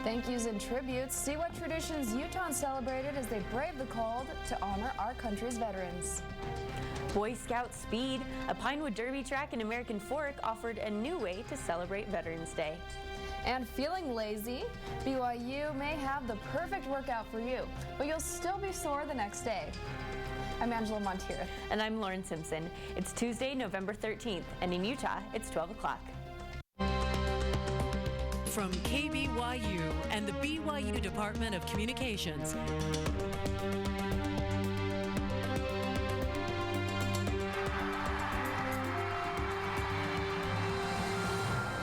Thank yous and tributes. See what traditions Utahns celebrated as they braved the cold to honor our country's veterans. Boy Scout Speed, a Pinewood Derby track in American Fork, offered a new way to celebrate Veterans Day. And feeling lazy? BYU may have the perfect workout for you, but you'll still be sore the next day. I'm Angela Montier. And I'm Lauren Simpson. It's Tuesday, November 13th, and in Utah, it's 12 o'clock. From KBYU and the BYU Department of Communications.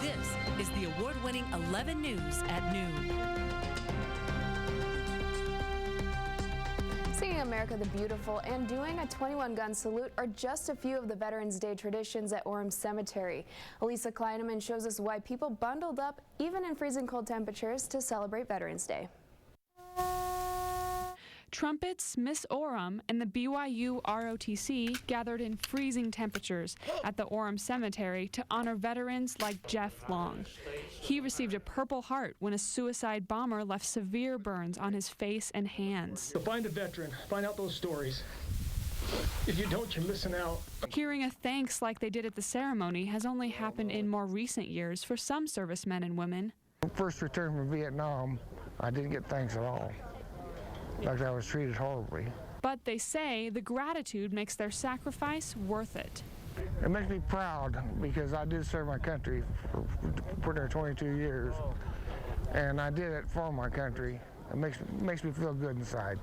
This is the award-winning 11 News at noon. Singing America the Beautiful and doing a 21-gun salute are just a few of the Veterans Day traditions at Orem Cemetery. Elisa Kleineman shows us why people bundled up even in freezing cold temperatures to celebrate Veterans Day. Trumpets, Miss Orem, and the BYU ROTC gathered in freezing temperatures at the Orem Cemetery to honor veterans like Jeff Long. He received a Purple Heart when a suicide bomber left severe burns on his face and hands. So find a veteran, find out those stories. If you don't, you're missing out. Hearing a thanks like they did at the ceremony has only happened in more recent years for some servicemen and women. First return from Vietnam, I didn't get thanks at all. In fact, I was treated horribly. But they say the gratitude makes their sacrifice worth it. It makes me proud because I did serve my country for near 22 years, and I did it for my country. It makes me feel good inside.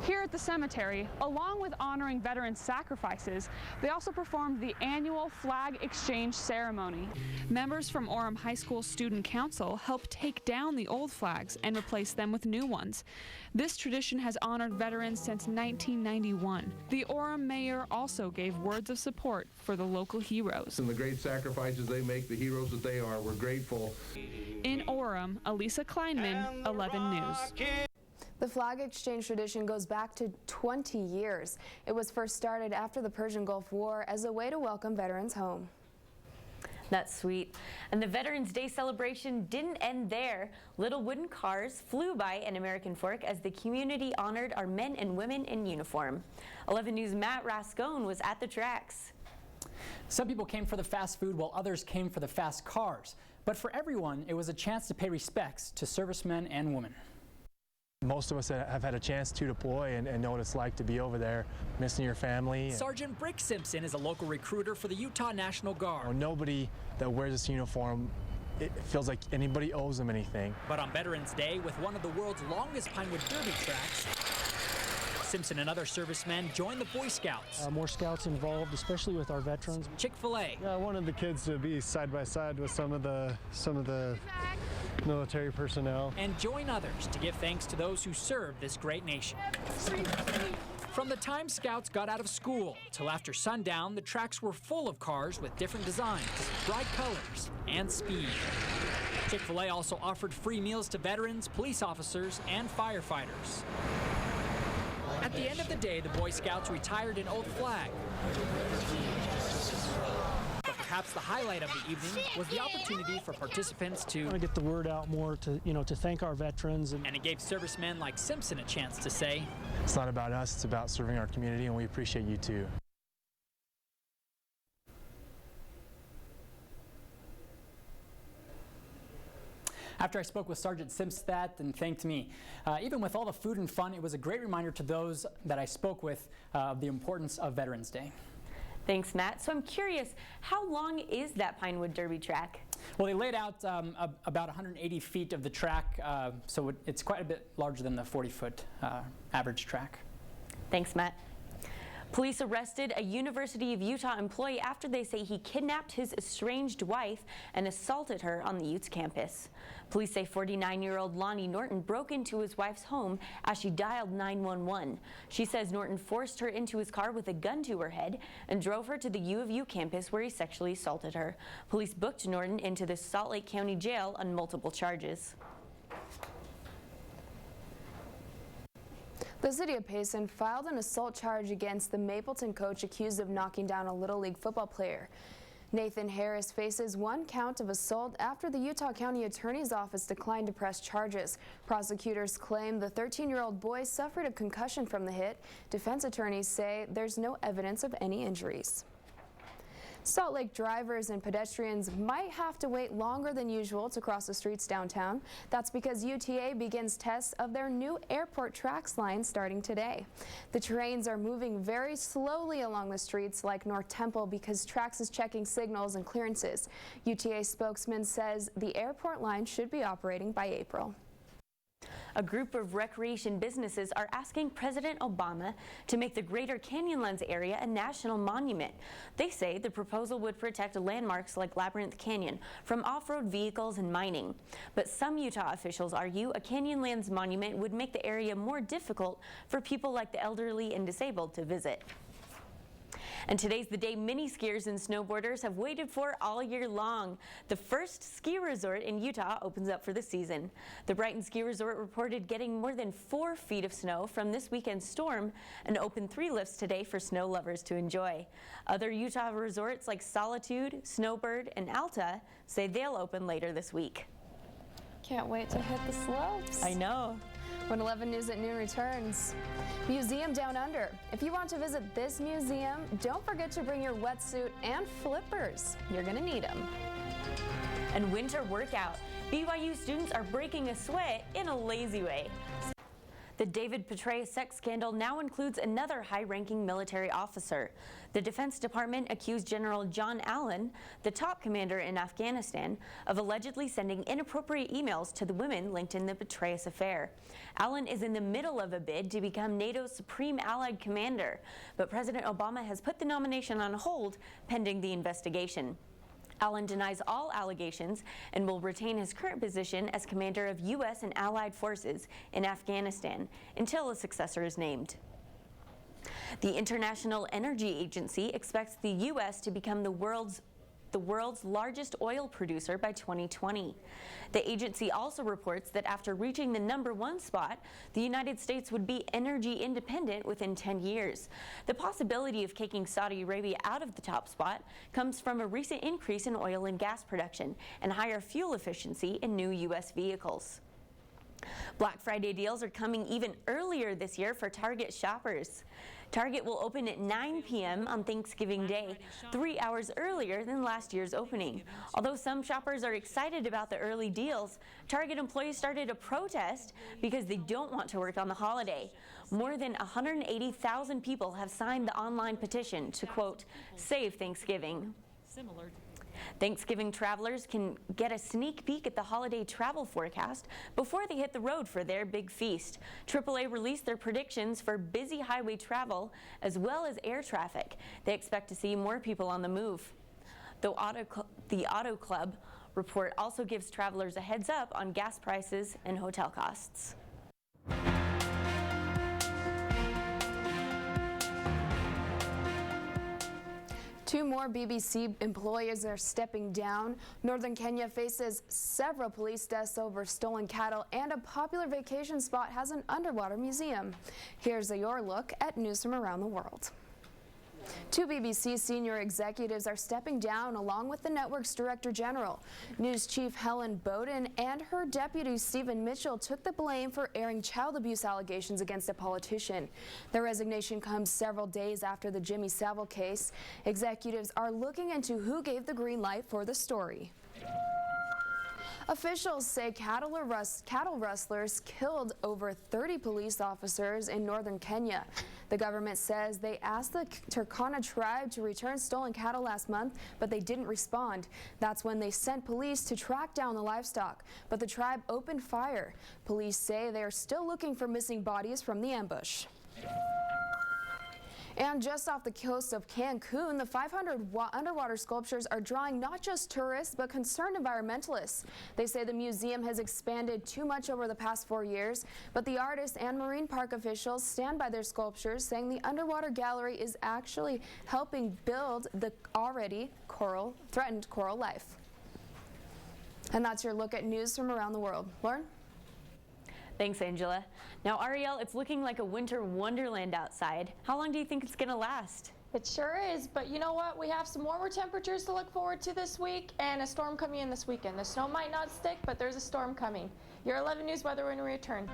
Here at the cemetery, along with honoring veterans' sacrifices, they also performed the annual flag exchange ceremony. Members from Orem High School Student Council helped take down the old flags and replace them with new ones. This tradition has honored veterans since 1991. The Orem mayor also gave words of support for the local heroes. And the great sacrifices they make, the heroes that they are, we're grateful. In Orem, Elisa Kleinman, 11 News. The flag exchange tradition goes back to 20 years. It was first started after the Persian Gulf War as a way to welcome veterans home. That's sweet. And the Veterans Day celebration didn't end there. Little wooden cars flew by an American Fork as the community honored our men and women in uniform. 11 News' Matt Rascone was at the tracks. Some people came for the fast food while others came for the fast cars. But for everyone, it was a chance to pay respects to servicemen and women. Most of us have had a chance to deploy and know what it's like to be over there, missing your family. Sergeant Brick Simpson is a local recruiter for the Utah National Guard. Nobody that wears this uniform, it feels like anybody owes them anything. But on Veterans Day, with one of the world's longest Pinewood Derby tracks, Simpson and other servicemen joined the Boy Scouts. More scouts involved, especially with our veterans. Chick-fil-A. Yeah, I wanted the kids to be side by side with some of the military personnel. And join others to give thanks to those who served this great nation. From the time Scouts got out of school till after sundown, the tracks were full of cars with different designs, bright colors, and speed. Chick-fil-A also offered free meals to veterans, police officers, and firefighters. At the end of the day, the Boy Scouts retired an old flag. But perhaps the highlight of the evening was the opportunity for participants to get the word out more to thank our veterans. And it gave servicemen like Simpson a chance to say, it's not about us, it's about serving our community, and we appreciate you too. After I spoke with Sergeant Simpson and thanked me. Even with all the food and fun, it was a great reminder to those that I spoke with of the importance of Veterans Day. Thanks, Matt. So I'm curious, how long is that Pinewood Derby track? Well, they laid out about 180 feet of the track, so it's quite a bit larger than the 40-foot average track. Thanks, Matt. Police arrested a University of Utah employee after they say he kidnapped his estranged wife and assaulted her on the Utes campus. Police say 49-year-old Lonnie Norton broke into his wife's home as she dialed 911. She says Norton forced her into his car with a gun to her head and drove her to the U of U campus where he sexually assaulted her. Police booked Norton into the Salt Lake County Jail on multiple charges. The city of Payson filed an assault charge against the Mapleton coach accused of knocking down a Little League football player. Nathan Harris faces 1 count of assault after the Utah County Attorney's Office declined to press charges. Prosecutors claim the 13-year-old boy suffered a concussion from the hit. Defense attorneys say there's no evidence of any injuries. Salt Lake drivers and pedestrians might have to wait longer than usual to cross the streets downtown. That's because UTA begins tests of their new airport TRAX line starting today. The trains are moving very slowly along the streets like North Temple because TRAX is checking signals and clearances. UTA spokesman says the airport line should be operating by April. A group of recreation businesses are asking President Obama to make the Greater Canyonlands area a national monument. They say the proposal would protect landmarks like Labyrinth Canyon from off-road vehicles and mining. But some Utah officials argue a Canyonlands monument would make the area more difficult for people like the elderly and disabled to visit. And today's the day many skiers and snowboarders have waited for all year long. The first ski resort in Utah opens up for the season. The Brighton Ski Resort reported getting more than 4 feet of snow from this weekend's storm and opened 3 lifts today for snow lovers to enjoy. Other Utah resorts like Solitude, Snowbird, and Alta say they'll open later this week. Can't wait to hit the slopes. I know. When 11 News at Noon returns. Museum Down Under. If you want to visit this museum, don't forget to bring your wetsuit and flippers. You're going to need them. And winter workout. BYU students are breaking a sweat in a lazy way. The David Petraeus sex scandal now includes another high-ranking military officer. The Defense Department accused General John Allen, the top commander in Afghanistan, of allegedly sending inappropriate emails to the women linked in the Petraeus affair. Allen is in the middle of a bid to become NATO's Supreme Allied Commander, but President Obama has put the nomination on hold pending the investigation. Allen denies all allegations and will retain his current position as commander of U.S. and allied forces in Afghanistan until a successor is named. The International Energy Agency expects the U.S. to become the world's largest oil producer by 2020. The agency also reports that after reaching the #1 spot, the United States would be energy independent within 10 years. The possibility of kicking Saudi Arabia out of the top spot comes from a recent increase in oil and gas production and higher fuel efficiency in new U.S. vehicles. Black Friday deals are coming even earlier this year for Target shoppers. Target will open at 9 p.m. on Thanksgiving Day, 3 hours earlier than last year's opening. Although some shoppers are excited about the early deals, Target employees started a protest because they don't want to work on the holiday. More than 180,000 people have signed the online petition to, quote, save Thanksgiving. Thanksgiving travelers can get a sneak peek at the holiday travel forecast before they hit the road for their big feast. AAA released their predictions for busy highway travel as well as air traffic. They expect to see more people on the move. The Auto Club report also gives travelers a heads up on gas prices and hotel costs. 2 more BBC employees are stepping down. Northern Kenya faces several police deaths over stolen cattle, and a popular vacation spot has an underwater museum. Here's your look at news from around the world. 2 BBC senior executives are stepping down along with the network's director general. News chief Helen Bowden and her deputy Stephen Mitchell took the blame for airing child abuse allegations against a politician. Their resignation comes several days after the Jimmy Savile case. Executives are looking into who gave the green light for the story. Officials say cattle rustlers killed over 30 police officers in northern Kenya. The government says they asked the Turkana tribe to return stolen cattle last month, but they didn't respond. That's when they sent police to track down the livestock, but the tribe opened fire. Police say they are still looking for missing bodies from the ambush. And just off the coast of Cancun, the 500 underwater sculptures are drawing not just tourists, but concerned environmentalists. They say the museum has expanded too much over the past 4 years, but the artists and marine park officials stand by their sculptures, saying the underwater gallery is actually helping build the already threatened coral life. And that's your look at news from around the world. Lauren? Thanks, Angela. Now, Ariel, it's looking like a winter wonderland outside. How long do you think it's going to last? It sure is, but you know what? We have some warmer temperatures to look forward to this week and a storm coming in this weekend. The snow might not stick, but there's a storm coming. Your 11 News weather when we return.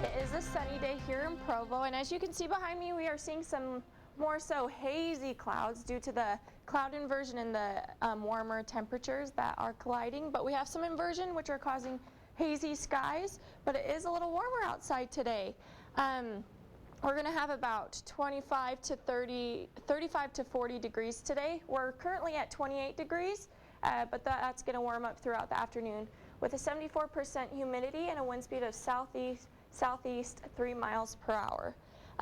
It is a sunny day here in Provo, and as you can see behind me, we are seeing some more so hazy clouds due to the cloud inversion and the warmer temperatures that are colliding, but we have some inversion which are causing hazy skies, but it is a little warmer outside today. We're going to have about 35 to 40 degrees today. We're currently at 28 degrees, but that's going to warm up throughout the afternoon with a 74% humidity and a wind speed of southeast 3 miles per hour.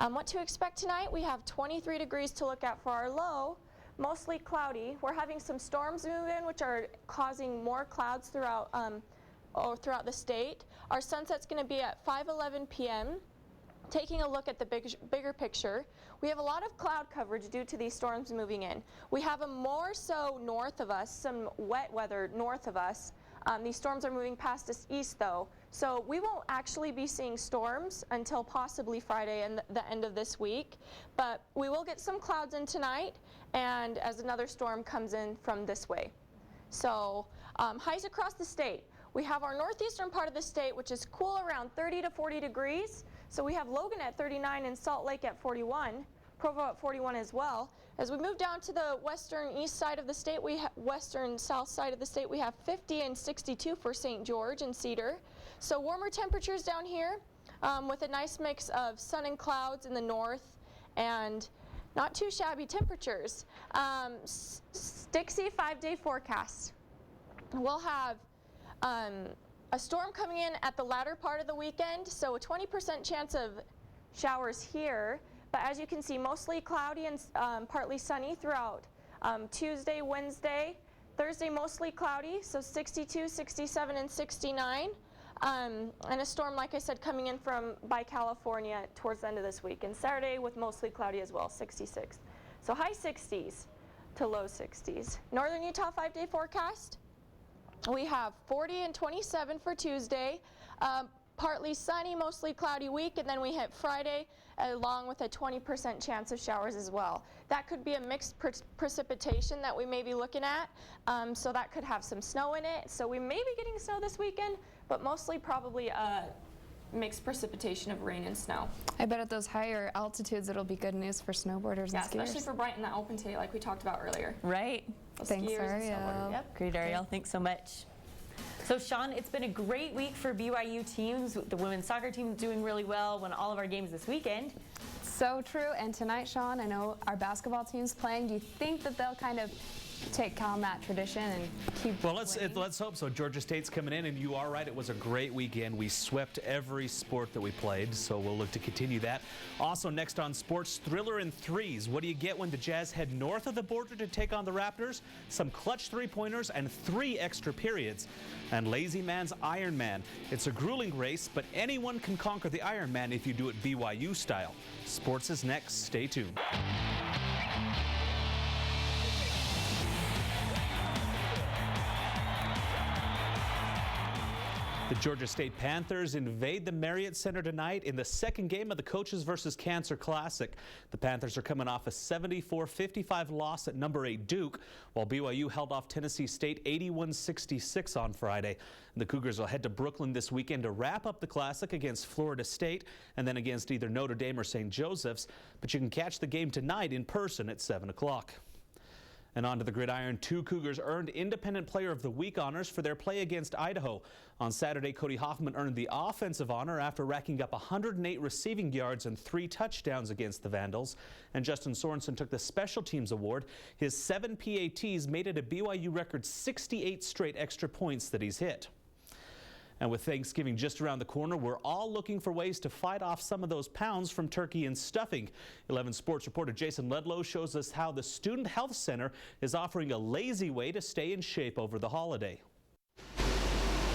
What to expect tonight? We have 23 degrees to look at for our low, mostly cloudy. We're having some storms move in, which are causing more clouds throughout the state. Our sunset's going to be at 5:11 p.m. Taking a look at the bigger picture, we have a lot of cloud coverage due to these storms moving in. We have a more so north of us, some wet weather north of us. These storms are moving past us east though, so we won't actually be seeing storms until possibly Friday and the end of this week, but we will get some clouds in tonight and as another storm comes in from this way. So highs across the state. We have our northeastern part of the state, which is cool around 30 to 40 degrees. So we have Logan at 39 and Salt Lake at 41, Provo at 41 as well. As we move down to the western east side of the state, western south side of the state, we have 50 and 62 for St. George and Cedar. So warmer temperatures down here with a nice mix of sun and clouds in the north and not too shabby temperatures. Dixie 5-day forecast. We'll have a storm coming in at the latter part of the weekend, so a 20% chance of showers here, but as you can see, mostly cloudy and partly sunny throughout Tuesday, Wednesday, Thursday mostly cloudy, so 62, 67, and 69, and a storm, like I said, coming in by California towards the end of this week, and Saturday with mostly cloudy as well, 66. So high 60s to low 60s. Northern Utah 5-day forecast. We have 40 and 27 for Tuesday, partly sunny, mostly cloudy week, and then we hit Friday along with a 20% chance of showers as well. That could be a mixed precipitation that we may be looking at, so that could have some snow in it. So we may be getting snow this weekend, but mostly probably a mixed precipitation of rain and snow. I bet at those higher altitudes it'll be good news for snowboarders and skiers. Yeah, especially for Brighton, that open today like we talked about earlier. Right. Thanks, Ariel. Yep. Great, Ariel. Thanks so much. So, Sean, it's been a great week for BYU teams. The women's soccer team doing really well, won all of our games this weekend. So true. And tonight, Sean, I know our basketball team's playing. Do you think that they'll kind of take on that tradition and keep Well, let's hope so. Georgia State's coming in, and you are right. It was a great weekend. We swept every sport that we played, so we'll look to continue that. Also, next on Sports, Thriller in threes. What do you get when the Jazz head north of the border to take on the Raptors? Some clutch three-pointers and 3 extra periods. And Lazy Man's Iron Man. It's a grueling race, but anyone can conquer the Iron Man if you do it BYU style. Sports is next. Stay tuned. The Georgia State Panthers invade the Marriott Center tonight in the second game of the Coaches vs. Cancer Classic. The Panthers are coming off a 74-55 loss at number 8 Duke, while BYU held off Tennessee State 81-66 on Friday. The Cougars will head to Brooklyn this weekend to wrap up the Classic against Florida State and then against either Notre Dame or St. Joseph's. But you can catch the game tonight in person at 7 o'clock. And on to the gridiron, 2 Cougars earned Independent Player of the Week honors for their play against Idaho. On Saturday, Cody Hoffman earned the offensive honor after racking up 108 receiving yards and 3 touchdowns against the Vandals. And Justin Sorensen took the Special Teams Award. His 7 PATs made it a BYU record 68 straight extra points that he's hit. And with Thanksgiving just around the corner, we're all looking for ways to fight off some of those pounds from turkey and stuffing. 11 Sports reporter Jason Ledlow shows us how the Student Health Center is offering a lazy way to stay in shape over the holiday.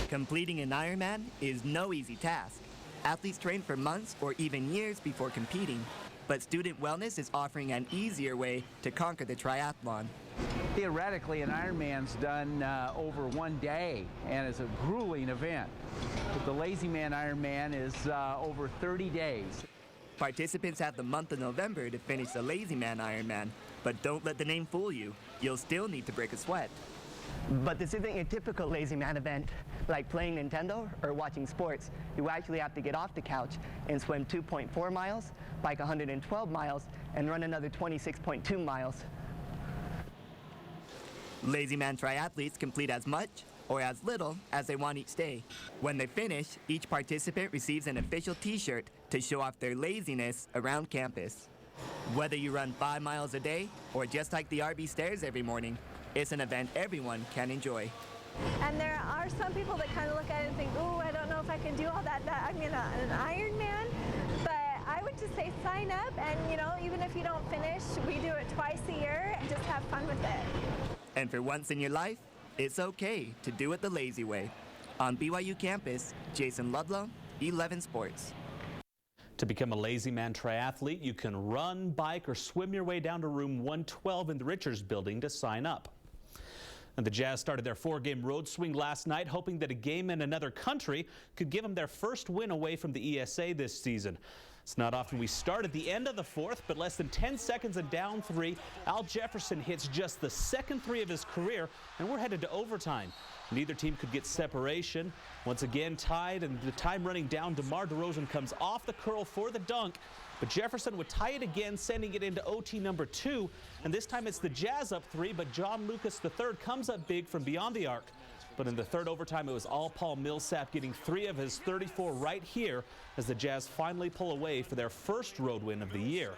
Completing an Ironman is no easy task. Athletes train for months or even years before competing. but Student Wellness is offering an easier way to conquer the triathlon. Theoretically, an Ironman's done over one day, and it's a grueling event. But the Lazy Man Ironman is over 30 days. Participants have the month of November to finish the Lazy Man Ironman, but don't let the name fool you. You'll still need to break a sweat. But this isn't your typical Lazy Man event, like playing Nintendo or watching sports. You actually have to get off the couch and swim 2.4 miles, bike 112 miles, and run another 26.2 miles. Lazy Man triathletes complete as much or as little as they want each day. When they finish, each participant receives an official t-shirt to show off their laziness around campus. Whether you run 5 miles a day or just hike the RB stairs every morning, it's an event everyone can enjoy. And there are some people that kind of look at it and think, oh, I don't know if I can do all that. I'm an Ironman. But I would just say sign up, and even if you don't finish, we do it twice a year, and just have fun with it. And for once in your life, it's okay to do it the lazy way. On BYU campus, Jason Ludlow, 11 Sports. To become a Lazy Man triathlete, you can run, bike, or swim your way down to room 112 in the Richards building to sign up. And the Jazz started their 4-game road swing last night, hoping that a game in another country could give them their first win away from the ESA this season. It's not often we start at the end of the fourth, but less than 10 seconds and down 3, Al Jefferson hits just the second 3 of his career, and we're headed to overtime. Neither team could get separation. Once again tied, and the time running down, DeMar DeRozan comes off the curl for the dunk, but Jefferson would tie it again, sending it into OT number 2, and this time it's the Jazz up 3, but John Lucas III comes up big from beyond the arc. But in the third overtime, it was all Paul Millsap getting 3 of his 34 right here as the Jazz finally pull away for their first road win of the year.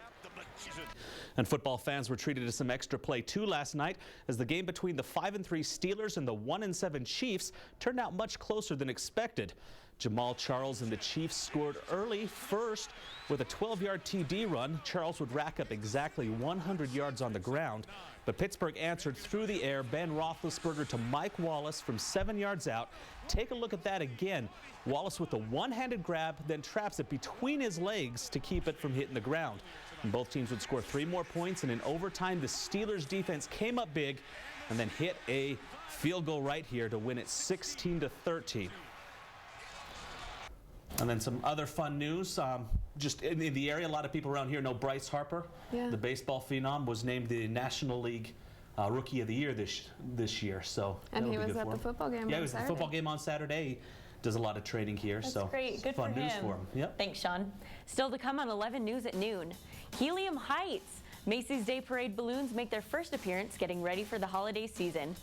And football fans were treated to some extra play too last night as the game between the 5-3 Steelers and the 1-7 Chiefs turned out much closer than expected. Jamal Charles and the Chiefs scored early first with a 12-yard TD run. Charles would rack up exactly 100 yards on the ground, but Pittsburgh answered through the air. Ben Roethlisberger to Mike Wallace from 7 yards out. Take a look at that again. Wallace with a one-handed grab, then traps it between his legs to keep it from hitting the ground. And both teams would score 3 more points, and in overtime, the Steelers defense came up big and then hit a field goal right here to win it 16-13. And then some other fun news, just in the area, a lot of people around here know Bryce Harper. Yeah. The baseball phenom was named the National League Rookie of the Year this year. So and he was at the football game on Saturday. Yeah, he was at the football game on Saturday. He does a lot of training here. That's so great. Good fun for news him. for him. Yep. Thanks, Sean. Still to come on 11 News at noon. Helium Heights. Macy's Day Parade balloons make their first appearance, getting ready for the holiday season.